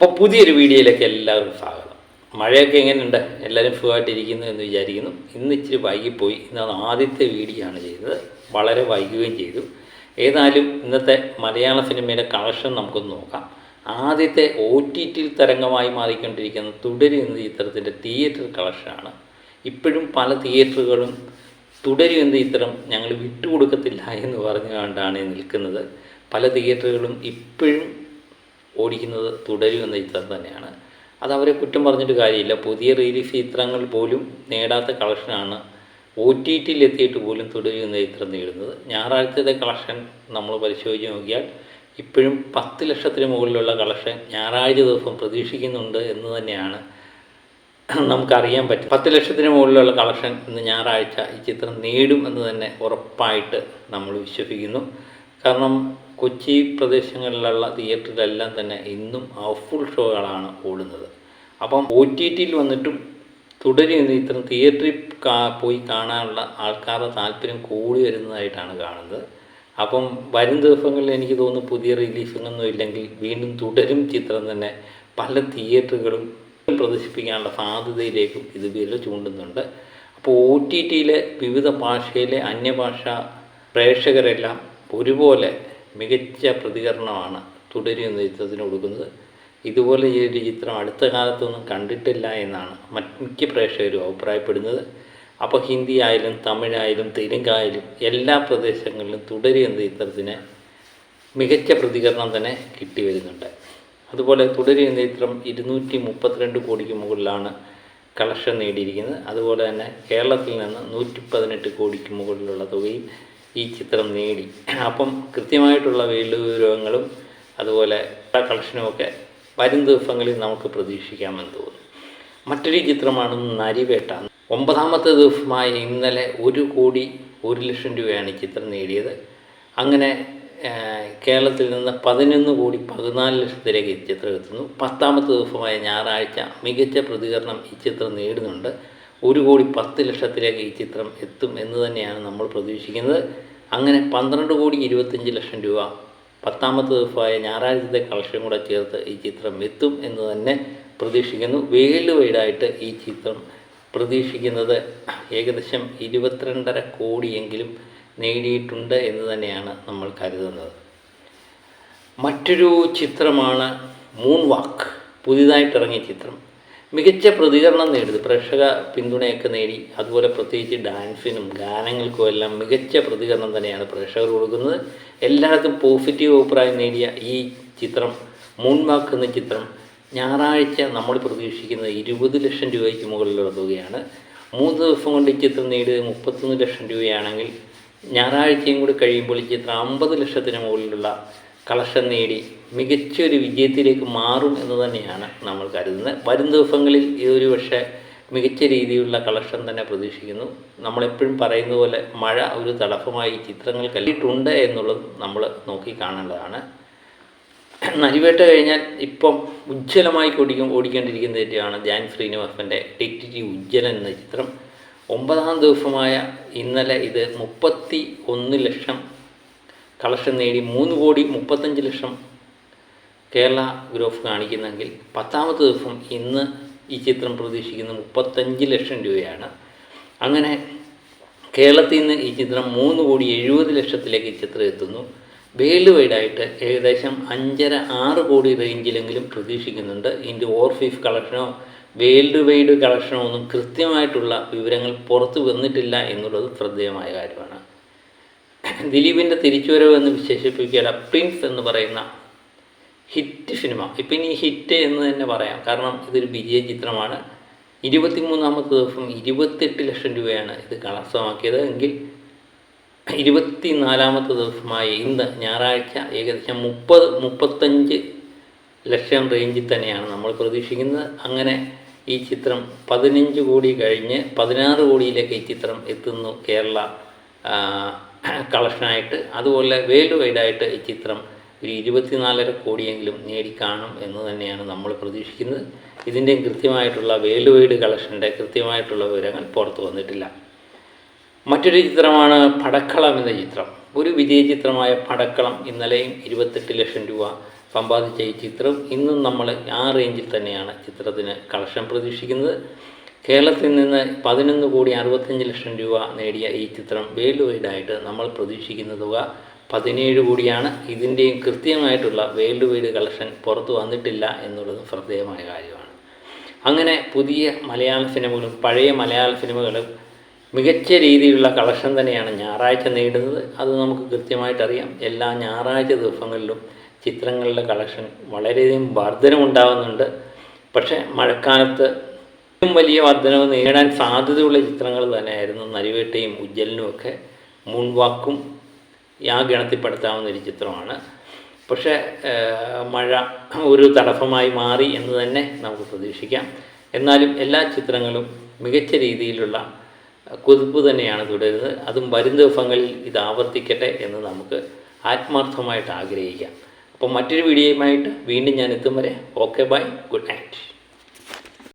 അപ്പോൾ പുതിയൊരു വീഡിയോയിലേക്ക് എല്ലാവർക്കും സ്വാഗതം. മഴയൊക്കെ എങ്ങനെയുണ്ട്? എല്ലാവരും സുഖമായിട്ടിരിക്കുന്നു എന്ന് വിചാരിക്കുന്നു. ഇന്ന് ഇച്ചിരി വൈകിപ്പോയി. ഇന്നാണ് ആദ്യത്തെ വീഡിയോ ആണ് ചെയ്തത്. വളരെ വൈകുകയും ചെയ്തു. ഏതായാലും ഇന്നത്തെ മലയാള സിനിമയുടെ കളക്ഷൻ നമുക്കൊന്ന് നോക്കാം. ആദ്യത്തെ OTT തരംഗമായി മാറിക്കൊണ്ടിരിക്കുന്ന തുടരും എന്ന ചിത്രത്തിൻ്റെ തിയേറ്റർ കളക്ഷനാണ്. ഇപ്പോഴും പല തിയേറ്ററുകളും തുടരും എന്ന ചിത്രം ഞങ്ങൾ വിട്ടുകൊടുക്കത്തില്ല എന്ന് പറഞ്ഞുകൊണ്ടാണ് നിൽക്കുന്നത്. പല തിയേറ്ററുകളും ഇപ്പോഴും ഓടിക്കുന്നത് തുടരും എന്ന ചിത്രം തന്നെയാണ്. അത് അവരെ കുറ്റം പറഞ്ഞിട്ട് കാര്യമില്ല. പുതിയ റിലീസ് ചിത്രങ്ങൾ പോലും നേടാത്ത കളക്ഷനാണ് OTT എത്തിയിട്ട് പോലും തുടരും എന്ന ചിത്രം നേടുന്നത്. ഞായറാഴ്ചത്തെ കളക്ഷൻ നമ്മൾ പരിശോധിച്ച് നോക്കിയാൽ ഇപ്പോഴും 10 ലക്ഷത്തിന് മുകളിലുള്ള കളക്ഷൻ ഞായറാഴ്ച ദിവസം പ്രതീക്ഷിക്കുന്നുണ്ട് എന്ന് തന്നെയാണ് നമുക്കറിയാൻ പറ്റും. 10 ലക്ഷത്തിന് മുകളിലുള്ള കളക്ഷൻ ഇന്ന് ഞായറാഴ്ച ഈ ചിത്രം നേടും എന്ന് തന്നെ ഉറപ്പായിട്ട് നമ്മൾ വിശ്വസിക്കുന്നു. കാരണം കൊച്ചി പ്രദേശങ്ങളിലുള്ള തിയേറ്ററിലെല്ലാം തന്നെ ഇന്നും ഹൗസ്ഫുൾ ഷോകളാണ് ഓടുന്നത്. അപ്പം OTT വന്നിട്ടും തുടരും എന്ന ചിത്രം തിയേറ്ററിൽ പോയി കാണാനുള്ള ആൾക്കാരുടെ താല്പര്യം കൂടി വരുന്നതായിട്ടാണ് കാണുന്നത്. അപ്പം വരും ദിവസങ്ങളിൽ എനിക്ക് തോന്നുന്നു പുതിയ റിലീസിങ്ങൊന്നും ഇല്ലെങ്കിൽ വീണ്ടും തുടരും ചിത്രം തന്നെ പല തിയേറ്ററുകളും പ്രദർശിപ്പിക്കാനുള്ള സാധ്യതയിലേക്കും ഇത് വിരൽ ചൂണ്ടുന്നുണ്ട്. അപ്പോൾ OTT വിവിധ ഭാഷയിലെ അന്യഭാഷാ പ്രേക്ഷകരെല്ലാം ഒരുപോലെ മികച്ച പ്രതികരണമാണ് തുടരും എന്ന ചിത്രത്തിന് കൊടുക്കുന്നത്. ഇതുപോലെ ഈ ഒരു ചിത്രം അടുത്ത കാലത്തൊന്നും കണ്ടിട്ടില്ല എന്നാണ് മിക്ക പ്രേക്ഷകരും അഭിപ്രായപ്പെടുന്നത്. അപ്പോൾ ഹിന്ദി ആയാലും തമിഴായാലും തെലുങ്കായാലും എല്ലാ പ്രദേശങ്ങളിലും തുടരും എന്ന ചിത്രത്തിന് മികച്ച പ്രതികരണം തന്നെ കിട്ടി വരുന്നുണ്ട്. അതുപോലെ തുടരും എന്ന ചിത്രം 232 കോടിക്ക് മുകളിലാണ് കളക്ഷൻ നേടിയിരിക്കുന്നത്. അതുപോലെ തന്നെ കേരളത്തിൽ നിന്ന് 118 കോടിക്ക് മുകളിലുള്ള തുകയും ഈ ചിത്രം നേടി. അപ്പം കൃത്യമായിട്ടുള്ള വിവരങ്ങളും അതുപോലെ കളക്ഷനുമൊക്കെ വരും ദിവസങ്ങളിൽ നമുക്ക് പ്രതീക്ഷിക്കാമെന്ന് തോന്നുന്നു. മറ്റൊരു ചിത്രമാണ് നരിവേട്ട. 9ാമത്തെ ദിവസമായ ഇന്നലെ 1,01,00,000 രൂപയാണ് ഈ ചിത്രം നേടിയത്. അങ്ങനെ കേരളത്തിൽ നിന്ന് 11,14 ലക്ഷത്തിലേക്ക് ഈ ചിത്രം എത്തുന്നു. 10ാമത്തെ ദിവസമായ ഞായറാഴ്ച മികച്ച പ്രതികരണം ഈ ചിത്രം നേടുന്നുണ്ട്. 1,10,00,000 ഈ ചിത്രം എത്തും എന്ന് തന്നെയാണ് നമ്മൾ പ്രതീക്ഷിക്കുന്നത്. അങ്ങനെ 12,25,00,000 രൂപ 10ാമത്തെ ദിവസമായ ഞായറാഴ്ചത്തെ കളക്ഷൻ കൂടെ ചേർത്ത് ഈ ചിത്രം എത്തും എന്ന് തന്നെ പ്രതീക്ഷിക്കുന്നു. വേൾഡ് വൈഡായിട്ട് ഈ ചിത്രം പ്രതീക്ഷിക്കുന്നത് ഏകദേശം 22.5 കോടിയെങ്കിലും നേടിയിട്ടുണ്ട് എന്ന് തന്നെയാണ് നമ്മൾ കരുതുന്നത്. മറ്റൊരു ചിത്രമാണ് മൂൺ വാക്ക്. പുതിയതായിട്ടിറങ്ങിയ ചിത്രം മികച്ച പ്രതികരണം നേടി, പ്രേക്ഷക പിന്തുണയൊക്കെ നേടി. അതുപോലെ പ്രത്യേകിച്ച് ഡാൻസിനും ഗാനങ്ങൾക്കും എല്ലാം മികച്ച പ്രതികരണം തന്നെയാണ് പ്രേക്ഷകർ കൊടുക്കുന്നത്. എല്ലായിടത്തും പോസിറ്റീവ് അഭിപ്രായം നേടിയ ഈ ചിത്രം മൂൺ വാക്ക് എന്ന ചിത്രം ഞായറാഴ്ച നമ്മൾ പ്രതീക്ഷിക്കുന്നത് 20 ലക്ഷം രൂപയ്ക്ക് മുകളിലുള്ള തുകയാണ്. 3 ദിവസം കൊണ്ട് ഈ ചിത്രം നേടിയത് 31 ലക്ഷം രൂപയാണെങ്കിൽ ഞായറാഴ്ചയും കൂടി കഴിയുമ്പോൾ ഈ ചിത്രം 50 ലക്ഷത്തിന് മുകളിലുള്ള കളക്ഷൻ നേടി മികച്ചൊരു വിജയത്തിലേക്ക് മാറും എന്ന് തന്നെയാണ് നമ്മൾ കരുതുന്നത്. വരും ദിവസങ്ങളിൽ ഇതൊരു പക്ഷേ മികച്ച രീതിയിലുള്ള കളക്ഷൻ തന്നെ പ്രതീക്ഷിക്കുന്നു. നമ്മളെപ്പോഴും പറയുന്ന പോലെ മഴ ഒരു തടസ്സമായി ചിത്രങ്ങൾ കല്ലിട്ടുണ്ട് എന്നുള്ളത് നമ്മൾ നോക്കി കാണേണ്ടതാണ്. നരിവേട്ട കഴിഞ്ഞാൽ ഇപ്പം ഉജ്ജ്വലമായി ഓടിക്കൊണ്ടിരിക്കുന്ന തെറ്റാണ് ധ്യാൻ ശ്രീനിവാസൻ്റെ ഡിറ്റക്റ്റീവ് ഉജ്ജ്വലൻ എന്ന ചിത്രം. 9ാം ദിവസമായ ഇന്നലെ ഇത് 31 ലക്ഷം കളക്ഷൻ നേടി. 3,35,00,000 കേരള ഗ്രോഫ് കാണിക്കുന്നെങ്കിൽ 10ാമത്തെ ദിവസം ഇന്ന് ഈ ചിത്രം പ്രതീക്ഷിക്കുന്നത് 35 ലക്ഷം രൂപയാണ്. അങ്ങനെ കേരളത്തിൽ നിന്ന് ഈ ചിത്രം 3,70,00,000 ഈ ചിത്രം എത്തുന്നു. വേൾഡ് വൈഡായിട്ട് ഏകദേശം 5.5-6 കോടി റേഞ്ചിലെങ്കിലും പ്രതീക്ഷിക്കുന്നുണ്ട്. ഇതിൻ്റെ ഓവർസീസ് കളക്ഷനോ വേൾഡ് വൈഡ് കളക്ഷനോ ഒന്നും കൃത്യമായിട്ടുള്ള വിവരങ്ങൾ പുറത്തു വന്നിട്ടില്ല എന്നുള്ളത് ശ്രദ്ധേയമായ കാര്യമാണ്. ദിലീപിൻ്റെ തിരിച്ചുവരവ് എന്ന് വിശേഷിപ്പിക്കുക പ്രിൻസ് എന്ന് പറയുന്ന ഹിറ്റ് സിനിമ. ഇപ്പം ഇനി ഹിറ്റ് എന്ന് തന്നെ പറയാം, കാരണം ഇതൊരു വിജയ ചിത്രമാണ്. 23ാമത്തെ ദിവസം 28 ലക്ഷം രൂപയാണ് ഇത് കരസ്ഥമാക്കിയത് എങ്കിൽ 24ാമത്തെ ദിവസമായ ഇന്ന് ഞായറാഴ്ച ഏകദേശം 30-35 ലക്ഷം റേഞ്ചിൽ തന്നെയാണ് നമ്മൾ പ്രതീക്ഷിക്കുന്നത്. അങ്ങനെ ഈ ചിത്രം 15 കോടി കഴിഞ്ഞ് 16 കോടിയിലേക്ക് ഈ ചിത്രം എത്തുന്നു കേരള കളക്ഷനായിട്ട്. അതുപോലെ വേൾഡ് വൈഡായിട്ട് ഈ ചിത്രം ഒരു 24.5 കോടിയെങ്കിലും നേടിക്കാണും എന്ന് തന്നെയാണ് നമ്മൾ പ്രതീക്ഷിക്കുന്നത്. ഇതിൻ്റെയും കൃത്യമായിട്ടുള്ള വേൾഡ് വൈഡ് കളക്ഷൻ്റെ കൃത്യമായിട്ടുള്ള വിവരങ്ങൾ പുറത്തു വന്നിട്ടില്ല. മറ്റൊരു ചിത്രമാണ് പടക്കളം എന്ന ചിത്രം. ഒരു വിജയ ചിത്രമായ പടക്കളം ഇന്നലെയും 28 ലക്ഷം രൂപ സമ്പാദിച്ച ഈ ചിത്രം ഇന്നും നമ്മൾ ആ റേഞ്ചിൽ തന്നെയാണ് ചിത്രത്തിന് കളക്ഷൻ പ്രതീക്ഷിക്കുന്നത്. കേരളത്തിൽ നിന്ന് 11,65,00,000 രൂപ നേടിയ ഈ ചിത്രം വേൾഡ് വൈഡായിട്ട് നമ്മൾ പ്രതീക്ഷിക്കുന്ന തുക 17 കോടിയാണ്. ഇതിൻ്റെയും കൃത്യമായിട്ടുള്ള വേൾഡ് വൈഡ് കളക്ഷൻ പുറത്തു വന്നിട്ടില്ല എന്നുള്ളത് ശ്രദ്ധേയമായ കാര്യമാണ്. അങ്ങനെ പുതിയ മലയാള സിനിമകളും പഴയ മലയാള സിനിമകളും മികച്ച രീതിയിലുള്ള കളക്ഷൻ തന്നെയാണ് ഞായറാഴ്ച നേടുന്നത്. അത് നമുക്ക് കൃത്യമായിട്ടറിയാം. എല്ലാ ഞായറാഴ്ച ദിവസങ്ങളിലും ചിത്രങ്ങളുടെ കളക്ഷൻ വളരെയധികം വർധനമുണ്ടാകുന്നുണ്ട്. പക്ഷേ മഴക്കാലത്ത് ഏറ്റവും വലിയ വർധനവ് നേടാൻ സാധ്യതയുള്ള ചിത്രങ്ങൾ തന്നെയായിരുന്നു നരിവേട്ടയും ഉജ്ജ്വലനുമൊക്കെ. മൂൺവാക്കും ആ ഗണത്തിൽപ്പെടുത്താവുന്ന ഒരു ചിത്രമാണ്. പക്ഷേ മഴ ഒരു തടസ്സമായി മാറി എന്ന് തന്നെ നമുക്ക് പ്രതീക്ഷിക്കാം. എന്നാലും എല്ലാ ചിത്രങ്ങളും മികച്ച രീതിയിലുള്ള കുതിപ്പ് തന്നെയാണ് തുടരുന്നത്. അതും വരും ദിവസങ്ങളിൽ ഇത് ആവർത്തിക്കട്ടെ എന്ന് നമുക്ക് ആത്മാർത്ഥമായിട്ട് ആഗ്രഹിക്കാം. അപ്പോൾ മറ്റൊരു വീഡിയോയുമായിട്ട് വീണ്ടും ഞാൻ എത്തും വരെ ഓക്കെ ബൈ, ഗുഡ് നൈറ്റ്.